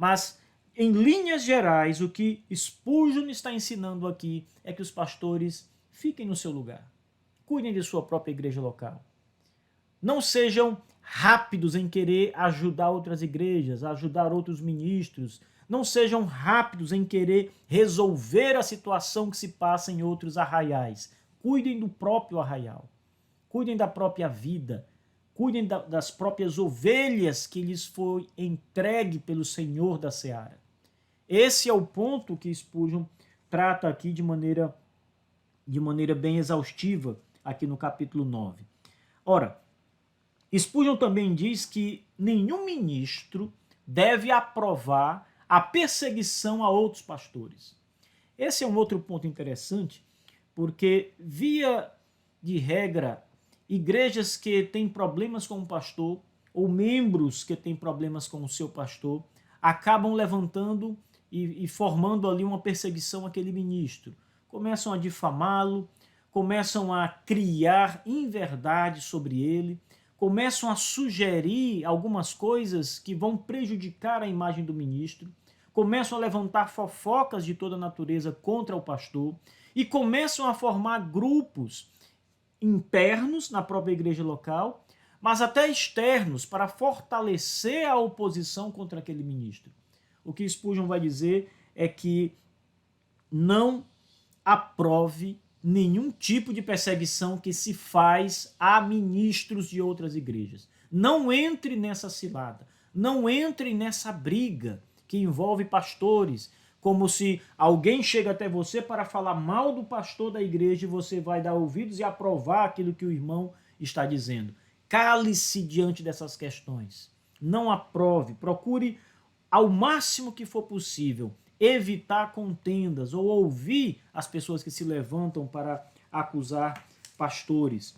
Mas, em linhas gerais, o que Spurgeon está ensinando aqui é que os pastores fiquem no seu lugar. Cuidem de sua própria igreja local. Não sejam rápidos em querer ajudar outras igrejas, ajudar outros ministros. Não sejam rápidos em querer resolver a situação que se passa em outros arraiais. Cuidem do próprio arraial. Cuidem da própria vida. Cuidem das próprias ovelhas que lhes foi entregue pelo Senhor da Seara. Esse é o ponto que Spurgeon trata aqui de maneira bem exaustiva, aqui no capítulo 9. Ora, Spurgeon também diz que nenhum ministro deve aprovar a perseguição a outros pastores. Esse é um outro ponto interessante, porque, via de regra, igrejas que têm problemas com o pastor, ou membros que têm problemas com o seu pastor, acabam levantando e formando ali uma perseguição àquele ministro. Começam a difamá-lo, começam a criar inverdade sobre ele, começam a sugerir algumas coisas que vão prejudicar a imagem do ministro, começam a levantar fofocas de toda natureza contra o pastor e começam a formar grupos internos na própria igreja local, mas até externos para fortalecer a oposição contra aquele ministro. O que Spurgeon vai dizer é que não aprove nenhum tipo de perseguição que se faz a ministros de outras igrejas. Não entre nessa cilada, não entre nessa briga que envolve pastores, como se alguém chega até você para falar mal do pastor da igreja e você vai dar ouvidos e aprovar aquilo que o irmão está dizendo. Cale-se diante dessas questões. Não aprove, procure ao máximo que for possível evitar contendas ou ouvir as pessoas que se levantam para acusar pastores.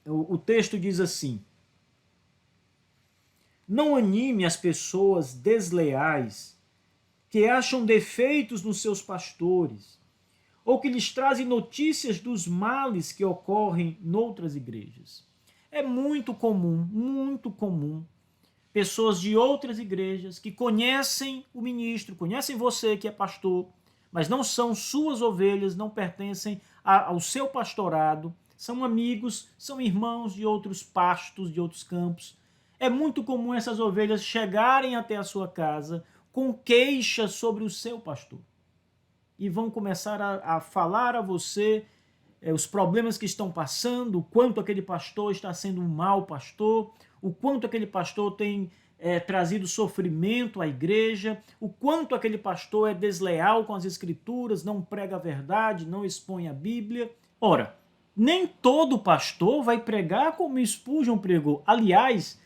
O texto diz assim: não anime as pessoas desleais que acham defeitos nos seus pastores ou que lhes trazem notícias dos males que ocorrem noutras igrejas. É muito comum, pessoas de outras igrejas que conhecem o ministro, conhecem você que é pastor, mas não são suas ovelhas, não pertencem ao seu pastorado, são amigos, são irmãos de outros pastos, de outros campos. É muito comum essas ovelhas chegarem até a sua casa com queixas sobre o seu pastor. E vão começar a falar a você os problemas que estão passando, o quanto aquele pastor está sendo um mau pastor, o quanto aquele pastor tem trazido sofrimento à igreja, o quanto aquele pastor é desleal com as escrituras, não prega a verdade, não expõe a Bíblia. Ora, nem todo pastor vai pregar como Spurgeon pregou. Aliás,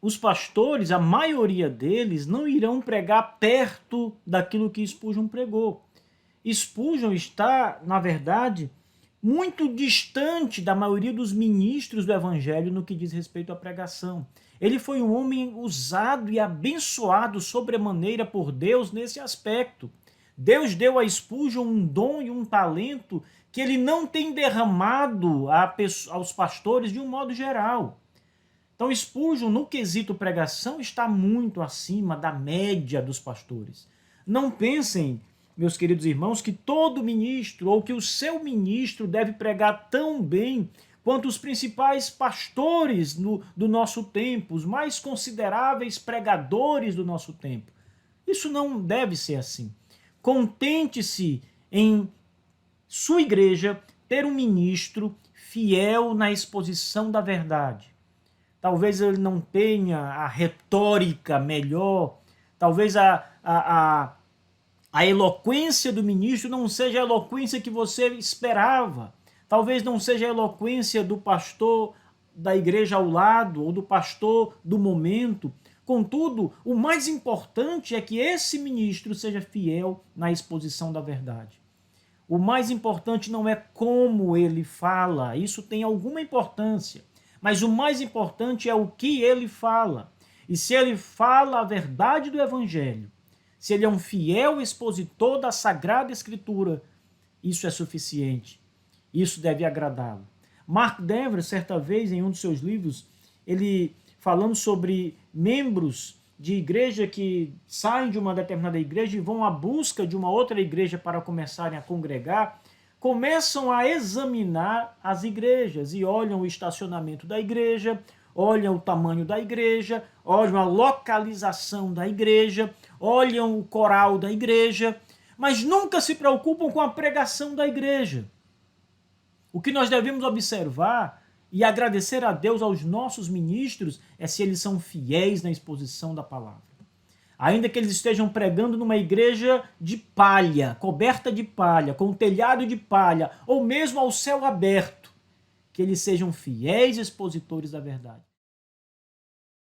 os pastores, a maioria deles, não irão pregar perto daquilo que Spurgeon pregou. Spurgeon está, na verdade, muito distante da maioria dos ministros do evangelho no que diz respeito à pregação. Ele foi um homem usado e abençoado sobremaneira por Deus nesse aspecto. Deus deu a Spurgeon um dom e um talento que ele não tem derramado aos pastores de um modo geral. Então Spurgeon, no quesito pregação, está muito acima da média dos pastores. Não pensem, meus queridos irmãos, que todo ministro ou que o seu ministro deve pregar tão bem quanto os principais pastores do nosso tempo, os mais consideráveis pregadores do nosso tempo. Isso não deve ser assim. Contente-se em sua igreja ter um ministro fiel na exposição da verdade. Talvez ele não tenha a retórica melhor, talvez a eloquência do ministro não seja a eloquência que você esperava. Talvez não seja a eloquência do pastor da igreja ao lado ou do pastor do momento. Contudo, o mais importante é que esse ministro seja fiel na exposição da verdade. O mais importante não é como ele fala, isso tem alguma importância, mas o mais importante é o que ele fala. E se ele fala a verdade do evangelho, se ele é um fiel expositor da Sagrada Escritura, isso é suficiente. Isso deve agradá-lo. Mark Dever, certa vez, em um dos seus livros, ele falando sobre membros de igreja que saem de uma determinada igreja e vão à busca de uma outra igreja para começarem a congregar, começam a examinar as igrejas e olham o estacionamento da igreja, olham o tamanho da igreja, olham a localização da igreja, olham o coral da igreja, mas nunca se preocupam com a pregação da igreja. O que nós devemos observar e agradecer a Deus, aos nossos ministros, é se eles são fiéis na exposição da palavra. Ainda que eles estejam pregando numa igreja de palha, coberta de palha, com um telhado de palha, ou mesmo ao céu aberto, que eles sejam fiéis expositores da verdade.